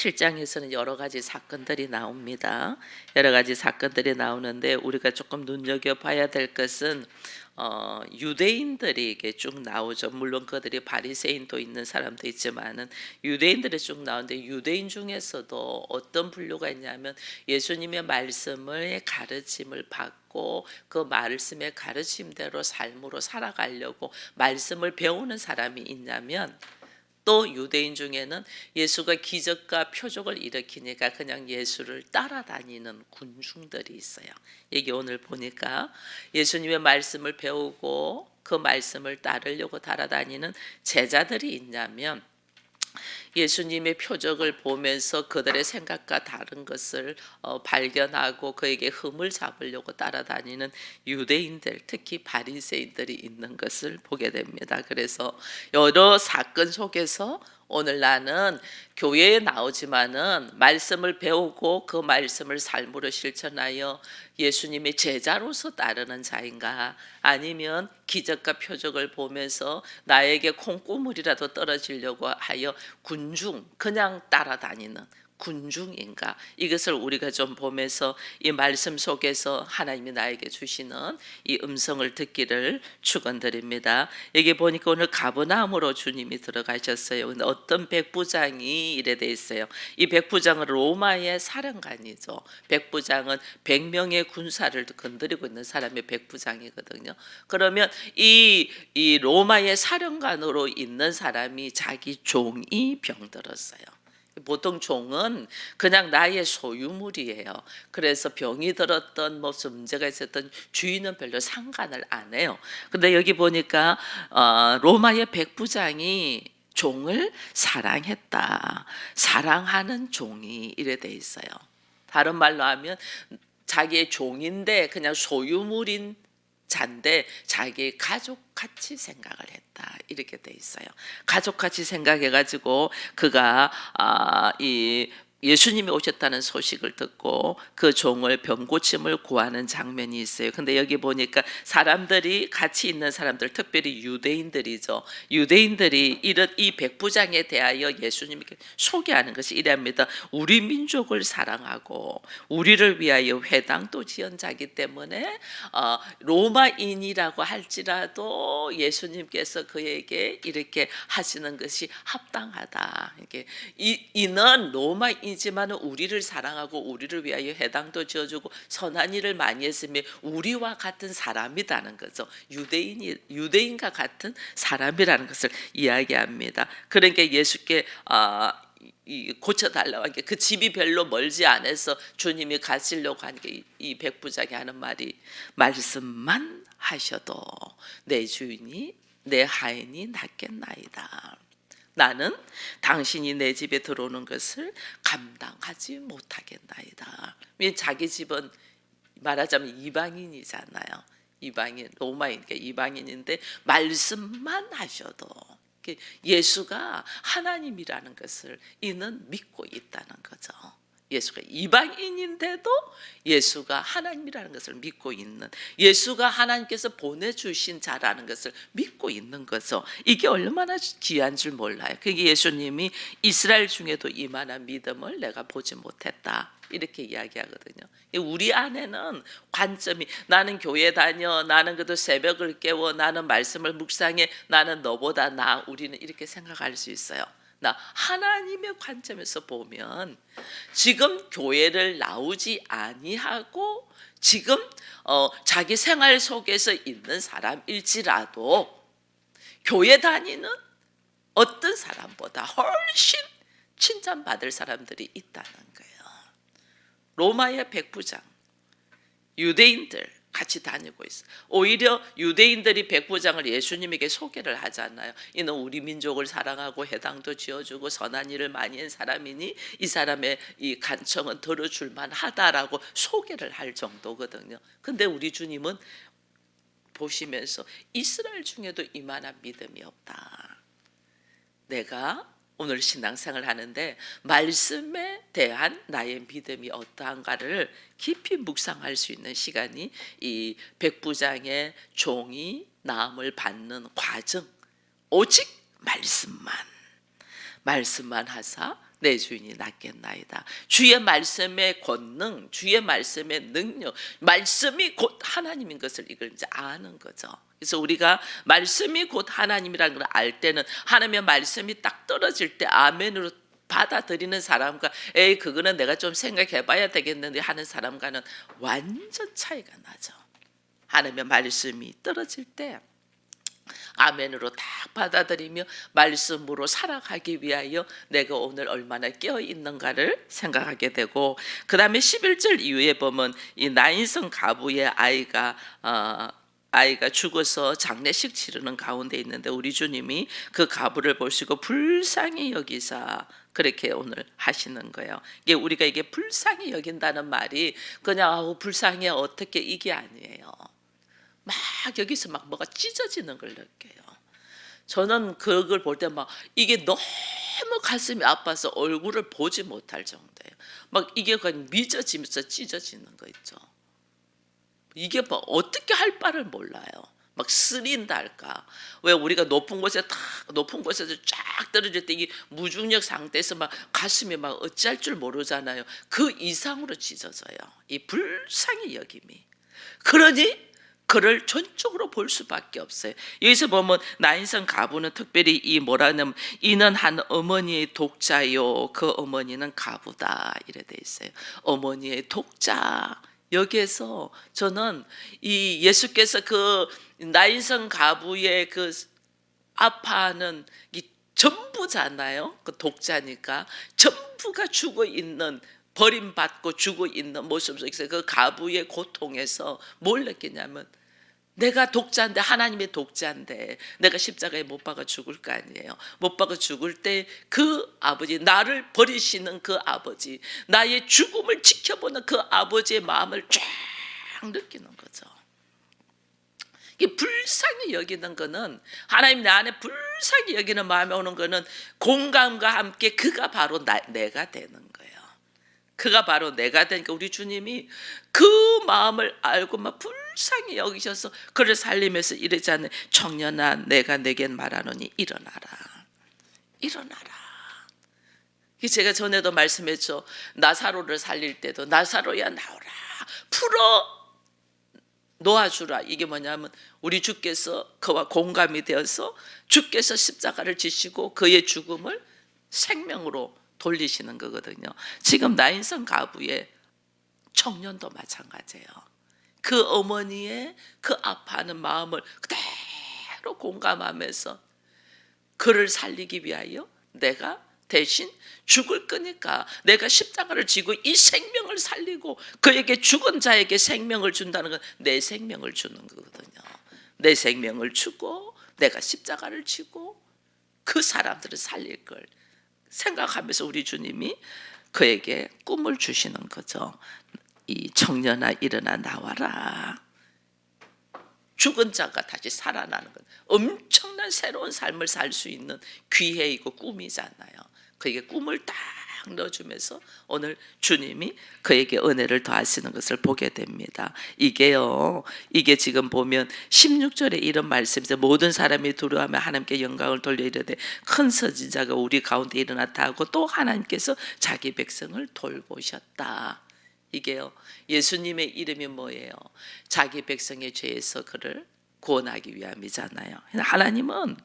7장에서는 여러 가지 사건들이 나옵니다. 여러 가지 사건들이 나오는데 우리가 조금 눈여겨봐야 될 것은 유대인들이 이게 쭉 나오죠. 물론 그들이 바리새인도 있는 사람도 있지만은 유대인들이 쭉 나오는데, 유대인 중에서도 어떤 분류가 있냐면 예수님의 말씀을 가르침을 받고 그 말씀의 가르침대로 삶으로 살아가려고 말씀을 배우는 사람이 있냐면, 또 유대인 중에는 예수가 기적과 표적을 일으키니까 그냥 예수를 따라다니는 군중들이 있어요. 이게 오늘 보니까 예수님의 말씀을 배우고 그 말씀을 따르려고 따라다니는 제자들이 있냐면, 예수님의 표적을 보면서 그들의 생각과 다른 것을 발견하고 그에게 흠을 잡으려고 따라다니는 유대인들, 특히 바리새인들이 있는 것을 보게 됩니다. 그래서 여러 사건 속에서 오늘 나는 교회에 나오지만은 말씀을 배우고 그 말씀을 삶으로 실천하여 예수님의 제자로서 따르는 자인가, 아니면 기적과 표적을 보면서 나에게 콩고물이라도 떨어지려고 하여 군중, 그냥 따라다니는 군중인가, 이것을 우리가 좀 보면서 이 말씀 속에서 하나님이 나에게 주시는 이 음성을 듣기를 축원드립니다. 여기 보니까 오늘 가버나움으로 주님이 들어가셨어요. 근데 어떤 백부장이 이래 돼 있어요. 이 백부장은 로마의 사령관이죠. 백부장은 100명의 군사를 건드리고 있는 사람이 백부장이거든요. 그러면 이 로마의 사령관으로 있는 사람이 자기 종이 병들었어요. 보통 종은 그냥 나의 소유물이에요. 그래서 병이 들었던 무슨 문제가 있었던 주인은 별로 상관을 안 해요. 근데 여기 보니까 로마의 백부장이 종을 사랑했다. 사랑하는 종이 이래 돼 있어요. 다른 말로 하면 자기의 종인데 그냥 소유물인 자인데 자기 가족같이 생각을 했다, 이렇게 돼 있어요. 가족같이 생각해가지고 그가 이 예수님이 오셨다는 소식을 듣고 그 종을 병고침을 구하는 장면이 있어요. 근데 여기 보니까 사람들이 같이 있는 사람들, 특별히 유대인들이죠. 유대인들이 이 백부장에 대하여 예수님께 소개하는 것이 이랍니다. 우리 민족을 사랑하고 우리를 위하여 회당도 지은 자기 때문에 로마인이라고 할지라도 예수님께서 그에게 이렇게 하시는 것이 합당하다. 이는 로마인 지만 우리를 사랑하고 우리를 위하여 회당도 지어주고 선한 일을 많이 했으며 우리와 같은 사람이라는 거죠. 유대인과 같은 사람이라는 것을 이야기합니다. 그러니까 예수께 고쳐달라고 하니까 그 집이 별로 멀지 않아서 주님이 가시려고 하니까 이 백부장이 하는 말이, 말씀만 하셔도 내 주인이 내 하인이 낫겠나이다. 나는 당신이 내 집에 들어오는 것을 감당하지 못하겠나이다. 자기 집은 말하자면 이방인이잖아요. 이방인, 로마인, 이방인인데 말씀만 하셔도 예수가 하나님이라는 것을 이는 믿고 있다는 거죠. 예수가 이방인인데도 예수가 하나님이라는 것을 믿고 있는, 예수가 하나님께서 보내주신 자라는 것을 믿고 있는 거죠. 이게 얼마나 귀한 줄 몰라요. 그게 예수님이 이스라엘 중에도 이만한 믿음을 내가 보지 못했다, 이렇게 이야기하거든요. 우리 안에는 관점이, 나는 교회 다녀, 나는 그래도 새벽을 깨워, 나는 말씀을 묵상해, 나는 너보다 나, 우리는 이렇게 생각할 수 있어요. 나 하나님의 관점에서 보면 지금 교회를 나오지 아니하고 지금 자기 생활 속에서 있는 사람일지라도 교회 다니는 어떤 사람보다 훨씬 칭찬받을 사람들이 있다는 거예요. 로마의 백부장, 유대인들 같이 다니고 있어요. 오히려 유대인들이 백부장을 예수님에게 소개를 하지 않나요? 이는 우리 민족을 사랑하고 회당도 지어주고 선한 일을 많이 한 사람이니 이 사람의 이 간청은 들어줄 만하다라고 소개를 할 정도거든요. 근데 우리 주님은 보시면서 이스라엘 중에도 이만한 믿음이 없다. 내가 오늘 신앙생활을 하는데 말씀에 대한 나의 믿음이 어떠한가를 깊이 묵상할 수 있는 시간이 이 백부장의 종이 나음을 받는 과정, 오직 말씀만 하사 내 주인이 낫겠나이다. 주의 말씀의 권능, 주의 말씀의 능력, 말씀이 곧 하나님인 것을 이걸 이제 아는 거죠. 그래서 우리가 말씀이 곧 하나님이라는 걸 알 때는 하나님의 말씀이 딱 떨어질 때 아멘으로 받아들이는 사람과 에이 그거는 내가 좀 생각해 봐야 되겠는데 하는 사람과는 완전 차이가 나죠. 하나님의 말씀이 떨어질 때 아멘으로 딱 받아들이며 말씀으로 살아가기 위하여 내가 오늘 얼마나 깨어 있는가를 생각하게 되고, 그 다음에 11절 이후에 보면 이 나인성 가부의 아이가 죽어서 장례식 치르는 가운데 있는데 우리 주님이 그 가부를 보시고 불쌍히 여기사 그렇게 오늘 하시는 거예요. 이게 우리가 이게 불쌍히 여긴다는 말이 그냥 불쌍해 어떻게 이게 아니에요. 막 여기서 막 뭐가 찢어지는 걸 느껴요. 저는 그걸 볼 때 막 이게 너무 가슴이 아파서 얼굴을 보지 못할 정도예요. 막 이게 그냥 미져지면서 찢어지는 거 있죠. 이게 뭐 어떻게 할 바를 몰라요. 막 쓰린다 할까. 왜 우리가 높은 곳에서 쫙 떨어질 때 이 무중력 상태에서 막 가슴이 막 어찌할 줄 모르잖아요. 그 이상으로 찢어져요. 이 불쌍히 여김이. 그러니 그를 전적으로 볼 수밖에 없어요. 여기서 보면 나인성 가부는 특별히 이 뭐라 하냐면 이는 한 어머니의 독자요 그 어머니는 가부다 이래 돼 있어요. 어머니의 독자. 여기에서 저는 이 예수께서 그 나인성 가부의 그 아파하는 이 전부잖아요. 그 독자니까 전부가 죽어 있는 버림받고 죽어 있는 모습 속에서 그 가부의 고통에서 뭘 느끼냐면 내가 독자인데 하나님의 독자인데 내가 십자가에 못 박아 죽을 거 아니에요. 못 박아 죽을 때 그 아버지 나를 버리시는 그 아버지 나의 죽음을 지켜보는 그 아버지의 마음을 쫙 느끼는 거죠. 이 불쌍히 여기는 거는 하나님 내 안에 불쌍히 여기는 마음이 오는 거는 공감과 함께 그가 바로 내가 되는 거예요. 그가 바로 내가 되니까 우리 주님이 그 마음을 알고 막 불쌍히 여기셔서 그를 살리면서 이러지 않는 청년아 내가 내겐 말하노니 일어나라. 일어나라. 제가 전에도 말씀했죠. 나사로를 살릴 때도 나사로야 나오라. 풀어 놓아주라. 이게 뭐냐면 우리 주께서 그와 공감이 되어서 주께서 십자가를 지시고 그의 죽음을 생명으로 돌리시는 거거든요. 지금 나인성 가부의 청년도 마찬가지예요. 그 어머니의 그 아파하는 마음을 그대로 공감하면서 그를 살리기 위하여 내가 대신 죽을 거니까 내가 십자가를 지고 이 생명을 살리고 그에게 죽은 자에게 생명을 준다는 건 내 생명을 주는 거거든요. 내 생명을 주고 내가 십자가를 지고 그 사람들을 살릴 걸 생각하면서 우리 주님이 그에게 꿈을 주시는 거죠. 이 청년아 일어나 나와라. 죽은 자가 다시 살아나는 건 엄청난 새로운 삶을 살 수 있는 기회이고 꿈이잖아요. 그에게 꿈을 딱 넣어주면서 오늘 주님이 그에게 은혜를 더하시는 것을 보게 됩니다. 이게 지금 보면 16절에 이런 말씀이죠. 모든 사람이 두려워하며 하나님께 영광을 돌려 이르되 큰 선지자가 우리 가운데 일어났다 하고 또 하나님께서 자기 백성을 돌보셨다. 이게요. 예수님의 이름이 뭐예요? 자기 백성의 죄에서 그를 구원하기 위함이잖아요. 하나님은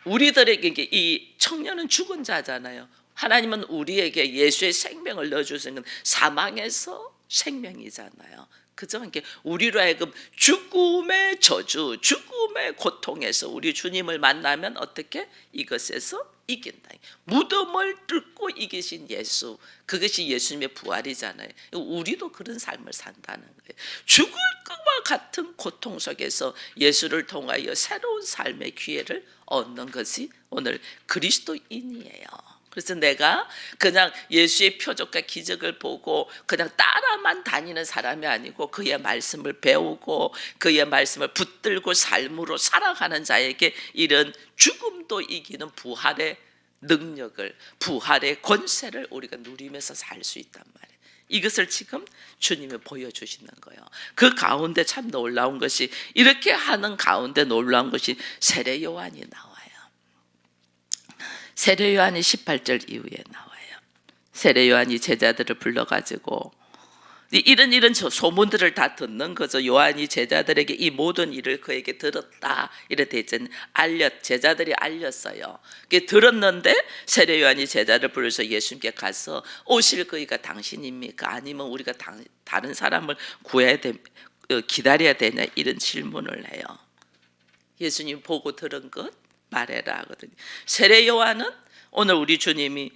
우리들에게 이 청년은 죽은 자잖아요. 하나님은 우리에게 예수의 생명을 넣어주시는 건 사망에서 생명이잖아요. 그죠? 우리로 하여금 죽음의 저주, 죽음의 고통에서 우리 주님을 만나면 어떻게 이것에서 이긴다. 무덤을 뚫고 이기신 예수, 그것이 예수님의 부활이잖아요. 우리도 그런 삶을 산다는 거예요. 죽을 것과 같은 고통 속에서 예수를 통하여 새로운 삶의 기회를 얻는 것이 오늘 그리스도인이에요. 그래서 내가 그냥 예수의 표적과 기적을 보고 그냥 따라만 다니는 사람이 아니고 그의 말씀을 배우고 그의 말씀을 붙들고 삶으로 살아가는 자에게 이런 죽음도 이기는 부활의 능력을, 부활의 권세를 우리가 누리면서 살 수 있단 말이에요. 이것을 지금 주님이 보여주시는 거예요. 그 가운데 참 놀라운 것이, 이렇게 하는 가운데 놀라운 것이 세례 요한이 나와요. 세례 요한이 18절 이후에 나와요. 세례 요한이 제자들을 불러가지고 이런 소문들을 다 듣는 거죠. 요한이 제자들에게 이 모든 일을 그에게 들었다 이래 돼 있잖아요. 제자들이 알렸어요. 들었는데 세례 요한이 제자를 불러서 예수님께 가서 오실 그이가 당신입니까? 아니면 우리가 다른 사람을 기다려야 되냐 이런 질문을 해요. 예수님 보고 들은 것 말해라 하거든요. 세례 요한은 오늘 우리 주님이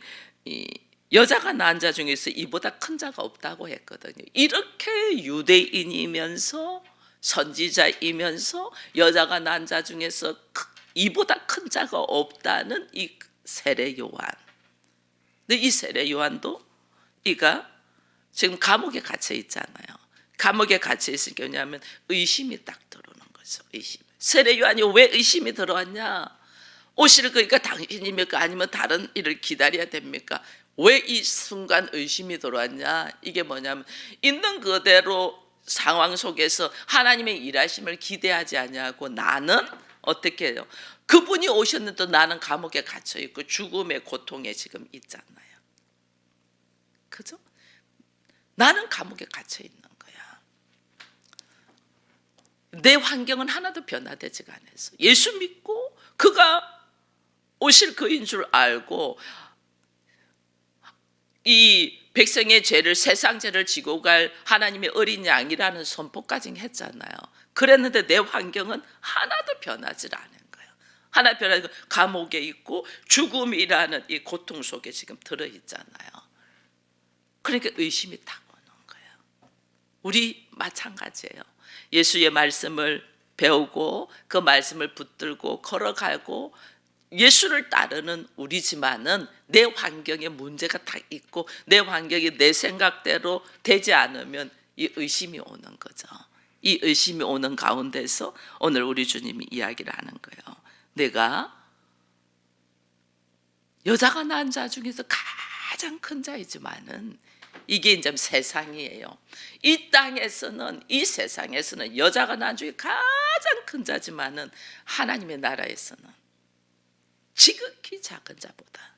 여자가 낳은 자 중에서 이보다 큰 자가 없다고 했거든요. 이렇게 유대인이면서 선지자이면서 여자가 낳은 자 중에서 이보다 큰 자가 없다는 이 세례 요한. 근데 이 세례 요한도 이가 지금 감옥에 갇혀 있잖아요. 감옥에 갇혀 있으니까 왜냐하면 의심이 딱 들어오는 거죠. 의심. 세례 요한이 왜 의심이 들어왔냐? 오실 거니까 당신입니까? 아니면 다른 일을 기다려야 됩니까? 왜 이 순간 의심이 들어왔냐? 이게 뭐냐면 있는 그대로 상황 속에서 하나님의 일하심을 기대하지 않냐고 나는 어떻게 해요? 그분이 오셨는데 나는 감옥에 갇혀 있고 죽음의 고통에 지금 있잖아요. 그죠? 나는 감옥에 갇혀 있는 거야. 내 환경은 하나도 변화되지가 않았어. 예수 믿고 그가 오실 그인 줄 알고 이 백성의 죄를 세상 죄를 지고 갈 하나님의 어린 양이라는 선포까지 했잖아요. 그랬는데 내 환경은 하나도 변하지 않은 거예요. 하나 변하지 감옥에 있고 죽음이라는 이 고통 속에 지금 들어있잖아요. 그러니까 의심이 딱 오는 거예요. 우리 마찬가지예요. 예수의 말씀을 배우고 그 말씀을 붙들고 걸어가고 예수를 따르는 우리지만은 내 환경에 문제가 다 있고 내 환경이 내 생각대로 되지 않으면 이 의심이 오는 거죠. 이 의심이 오는 가운데서 오늘 우리 주님이 이야기를 하는 거예요. 내가 여자가 낳은 자 중에서 가장 큰 자이지만은 이게 이제 세상이에요. 이 땅에서는 이 세상에서는 여자가 낳은 중에 가장 큰 자지만은 하나님의 나라에서는 지극히 작은 자보다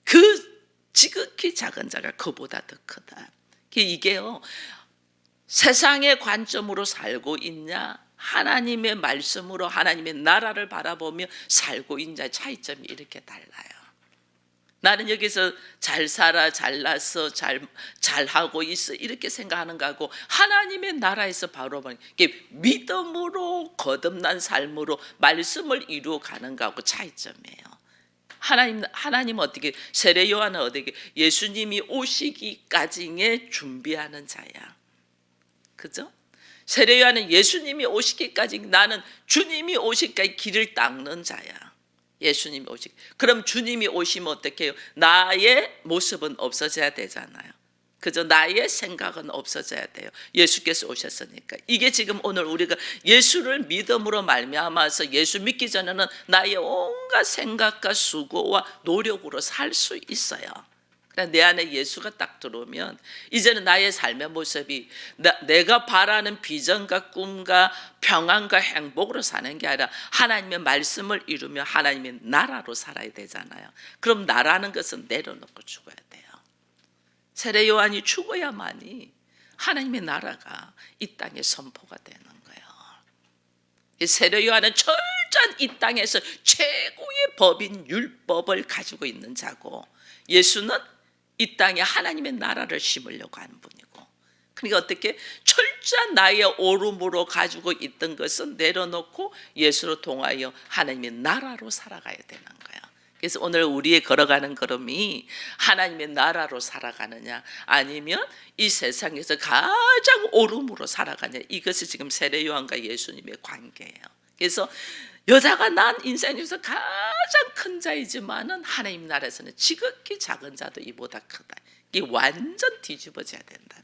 그 지극히 작은 자가 그보다 더 크다. 이게요 세상의 관점으로 살고 있냐 하나님의 말씀으로 하나님의 나라를 바라보며 살고 있냐 차이점이 이렇게 달라요. 나는 여기서 잘 살아 잘났어 잘하고 있어 이렇게 생각하는 거하고 하나님의 나라에서 바라보는 게 믿음으로 거듭난 삶으로 말씀을 이루어가는 거하고 차이점이에요. 하나님은 어떻게 세례 요한은 어떻게 예수님이 오시기까지의 준비하는 자야. 그죠? 세례 요한은 예수님이 오시기까지 나는 주님이 오시기까지 길을 닦는 자야. 예수님이 그럼 주님이 오시면 어떻게 해요? 나의 모습은 없어져야 되잖아요. 그죠? 나의 생각은 없어져야 돼요. 예수께서 오셨으니까. 이게 지금 오늘 우리가 예수를 믿음으로 말미암아서 예수 믿기 전에는 나의 온갖 생각과 수고와 노력으로 살 수 있어요. 내 안에 예수가 딱 들어오면 이제는 나의 삶의 모습이 내가 바라는 비전과 꿈과 평안과 행복으로 사는 게 아니라 하나님의 말씀을 이루며 하나님의 나라로 살아야 되잖아요. 그럼 나라는 것은 내려놓고 죽어야 돼요. 세례 요한이 죽어야만이 하나님의 나라가 이 땅에 선포가 되는 거예요. 세례 요한은 철저한 이 땅에서 최고의 법인 율법을 가지고 있는 자고 예수는 이 땅에 하나님의 나라를 심으려고 하는 분이고 그러니까 어떻게 철저한 나의 오름으로 가지고 있던 것은 내려놓고 예수로 통하여 하나님의 나라로 살아가야 되는 거예요. 그래서 오늘 우리의 걸어가는 걸음이 하나님의 나라로 살아가느냐 아니면 이 세상에서 가장 오름으로 살아가느냐 이것이 지금 세례 요한과 예수님의 관계예요. 그래서 여자가 난 인생 중에서 가장 큰 자이지만은 하나님 나라에서는 지극히 작은 자도 이보다 크다. 이게 완전 뒤집어져야 된다.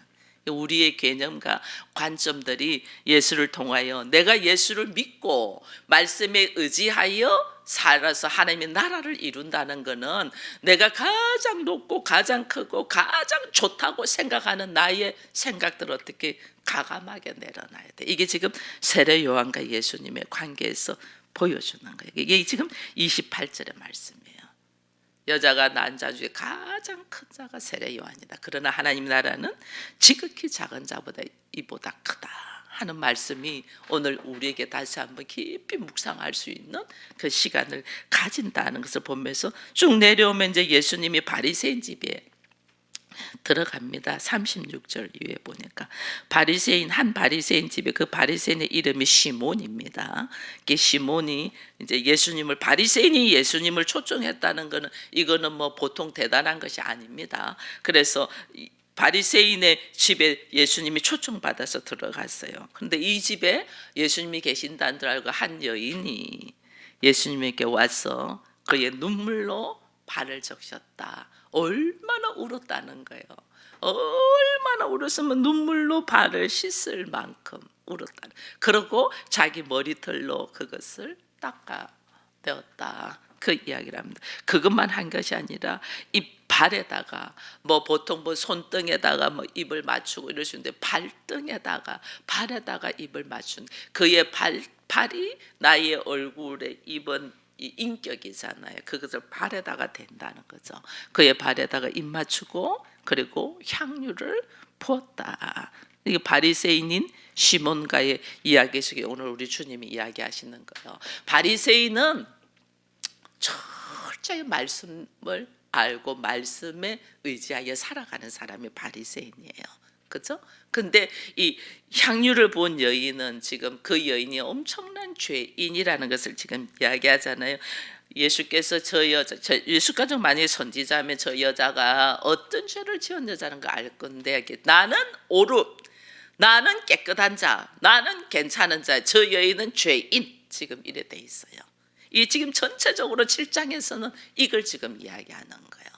우리의 개념과 관점들이 예수를 통하여 내가 예수를 믿고 말씀에 의지하여 살아서 하나님의 나라를 이룬다는 것은 내가 가장 높고 가장 크고 가장 좋다고 생각하는 나의 생각들을 어떻게 가감하게 내려놔야 돼. 이게 지금 세례 요한과 예수님의 관계에서 보여주는 거예요. 이게 지금 28절의 말씀이에요. 여자가 낳은 자 중에 가장 큰 자가 세례 요한이다. 그러나 하나님 나라는 지극히 작은 자보다 이보다 크다 하는 말씀이 오늘 우리에게 다시 한번 깊이 묵상할 수 있는 그 시간을 가진다는 것을 보면서 쭉 내려오면 이제 예수님이 바리새인 집에 들어갑니다. 36절 이후에 보니까 한 바리새인 집에, 그 바리새인의 이름이 시몬입니다. 그 시몬이 이제 바리새인이 예수님을 초청했다는 것은 이거는 뭐 보통 대단한 것이 아닙니다. 그래서 바리새인의 집에 예수님이 초청받아서 들어갔어요. 그런데 이 집에 예수님이 계신다는 줄 알고 한 여인이 예수님에게 와서 그의 눈물로 발을 적셨다. 얼마나 울었다는 거예요. 얼마나 울었으면 눈물로 발을 씻을 만큼 울었다. 그러고 자기 머리털로 그것을 닦아내었다. 그 이야기를 합니다. 그것만 한 것이 아니라 이 발에다가 보통 손등에다가 입을 맞추고 이러시는데 발등에다가 발에다가 입을 맞춘 그의 발이 나의 얼굴에 입은 이 인격이잖아요. 그것을 발에다가 댄다는 거죠. 그의 발에다가 입 맞추고 그리고 향유를 부었다. 이게 바리새인인 시몬과의 이야기 속에 오늘 우리 주님이 이야기하시는 거예요. 바리새인은 철저히 말씀을 알고 말씀에 의지하여 살아가는 사람이 바리새인이에요. 그렇죠? 근데 이 향유를 본 여인은 지금 그 여인이 엄청난 죄인이라는 것을 지금 이야기하잖아요. 예수께서 예수가 좀 만약에 선지자면 저 여자가 어떤 죄를 지은 여자는 거 알 건데 나는 나는 깨끗한 자, 나는 괜찮은 자, 저 여인은 죄인, 지금 이래 돼 있어요. 이 지금 전체적으로 7장에서는 이걸 지금 이야기하는 거예요.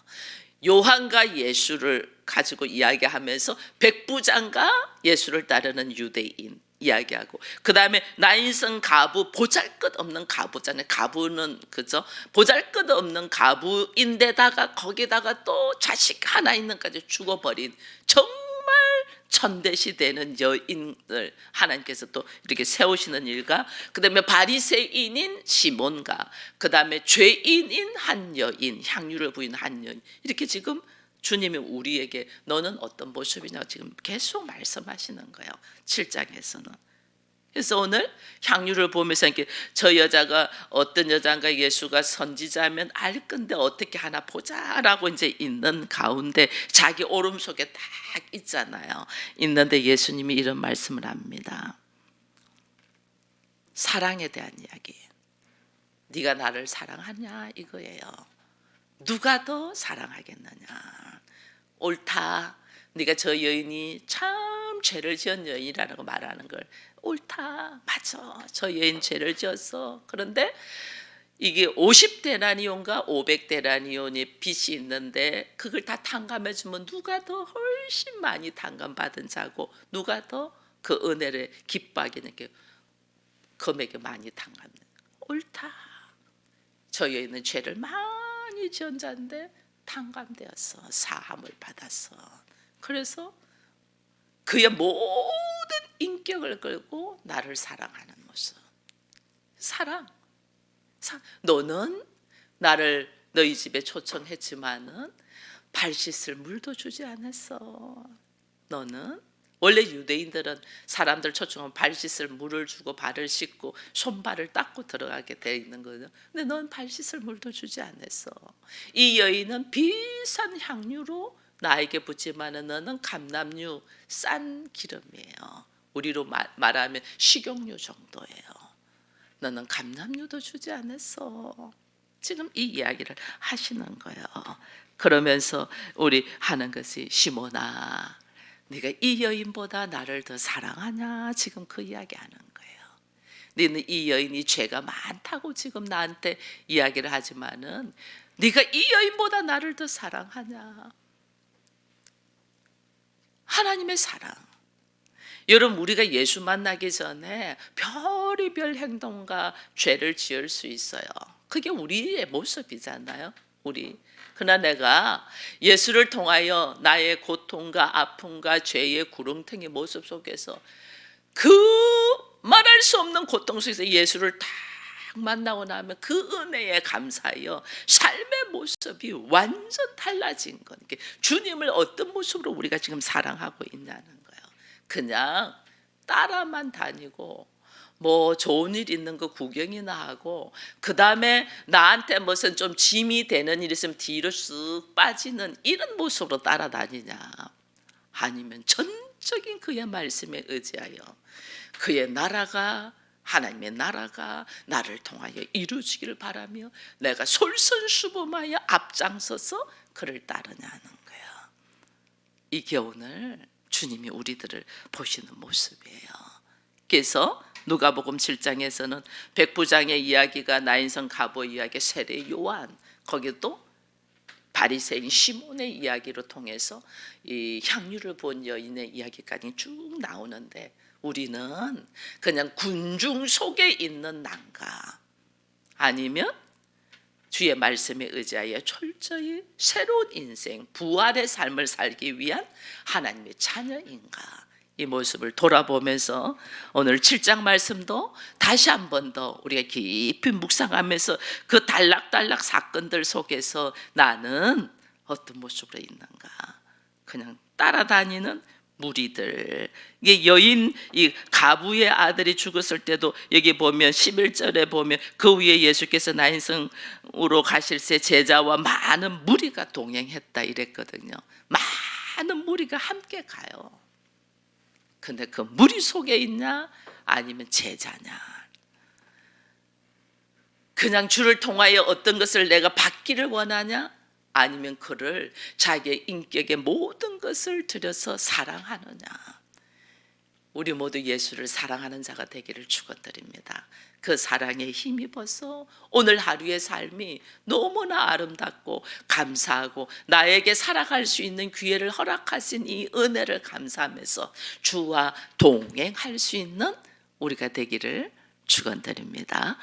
요한과 예수를 가지고 이야기하면서 백부장과 예수를 따르는 유대인 이야기하고, 그 다음에 나인성 가부, 보잘것없는 가부잖아요. 가부는 그죠? 보잘것없는 가부인데다가 거기다가 또 자식 하나 있는까지 죽어버린 정말 천대시 되는 여인을 하나님께서 또 이렇게 세우시는 일과, 그 다음에 바리새인인 시몬과, 그 다음에 죄인인 한 여인, 향유를 부인 한 여인, 이렇게 지금 주님이 우리에게 너는 어떤 모습이냐고 지금 계속 말씀하시는 거예요. 7장에서는. 그래서 오늘 향유를 보면서 이렇게 저 여자가 어떤 여자인가, 예수가 선지자면 알 건데 어떻게 하나 보자라고 이제 있는 가운데 자기 오름 속에 딱 있잖아요. 있는데 예수님이 이런 말씀을 합니다. 사랑에 대한 이야기예요. 네가 나를 사랑하냐 이거예요. 누가 더 사랑하겠느냐. 옳다. 네가 저 여인이 참 죄를 지은 여인이라고 말하는 걸 옳다. 맞아. 저 여인 죄를 지었어. 그런데 이게 50데나리온과 500데나리온의 빚이 있는데 그걸 다 탕감해 주면 누가 더 훨씬 많이 탕감받은 자고 누가 더 그 은혜를 기뻐하기는 게 금액이 많이 탕감해. 옳다. 저 여인은 죄를 많이 지은 자인데 탕감되었어. 사함을 받았어. 그래서 그의 모든 인격을 걸고 나를 사랑하는 모습. 너는 나를 너희 집에 초청했지만은 발 씻을 물도 주지 않았어. 너는 원래 유대인들은 사람들 초청하면 발 씻을 물을 주고 발을 씻고 손발을 닦고 들어가게 돼 있는 거죠. 근데 넌 발 씻을 물도 주지 않았어. 이 여인은 비싼 향유로 나에게 붓지만은 너는 감람유 싼 기름이에요. 우리로 말하면 식용유 정도예요. 너는 감람유도 주지 않았어. 지금 이 이야기를 하시는 거예요. 그러면서 우리 하는 것이 시몬아, 네가 이 여인보다 나를 더 사랑하냐? 지금 그 이야기하는 거예요. 너는 이 여인이 죄가 많다고 지금 나한테 이야기를 하지만은 네가 이 여인보다 나를 더 사랑하냐? 하나님의 사랑. 여러분, 우리가 예수 만나기 전에 별의별 행동과 죄를 지을 수 있어요. 그게 우리의 모습이잖아요. 그러나 내가 예수를 통하여 나의 고통과 아픔과 죄의 구렁텅이 모습 속에서 그 말할 수 없는 고통 속에서 예수를 딱 만나고 나면 그 은혜에 감사하여 삶의 모습이 완전 달라진 거니까 주님을 어떤 모습으로 우리가 지금 사랑하고 있냐는 거예요. 그냥 따라만 다니고 뭐 좋은 일 있는 거 구경이나 하고 그 다음에 나한테 무슨 좀 짐이 되는 일 있으면 뒤로 쓱 빠지는 이런 모습으로 따라다니냐, 아니면 전적인 그의 말씀에 의지하여 그의 나라가, 하나님의 나라가 나를 통하여 이루어지기를 바라며 내가 솔선수범하여 앞장서서 그를 따르냐는 거예요. 이게 오늘 주님이 우리들을 보시는 모습이에요. 그래서 누가복음 7장에서는 백부장의 이야기가, 나인성 갑오 이야기, 세례 요한, 거기도 바리새인 시몬의 이야기로 통해서 이 향유를 본 여인의 이야기까지 쭉 나오는데, 우리는 그냥 군중 속에 있는 난가, 아니면 주의 말씀에 의지하여 철저히 새로운 인생, 부활의 삶을 살기 위한 하나님의 자녀인가, 이 모습을 돌아보면서 오늘 7장 말씀도 다시 한 번 더 우리가 깊이 묵상하면서 그 단락단락 사건들 속에서 나는 어떤 모습으로 있는가, 그냥 따라다니는 무리들. 이게 여인, 이 가부의 아들이 죽었을 때도 여기 보면 11절에 보면 그 위에 예수께서 나인성으로 가실새 제자와 많은 무리가 동행했다 이랬거든요. 많은 무리가 함께 가요. 근데 그 무리 속에 있냐, 아니면 제자냐, 그냥 주를 통하여 어떤 것을 내가 받기를 원하냐, 아니면 그를 자기의 인격의 모든 것을 들여서 사랑하느냐. 우리 모두 예수를 사랑하는 자가 되기를 축원드립니다. 그 사랑에 힘입어서 오늘 하루의 삶이 너무나 아름답고 감사하고 나에게 살아갈 수 있는 기회를 허락하신 이 은혜를 감사하면서 주와 동행할 수 있는 우리가 되기를 축원드립니다.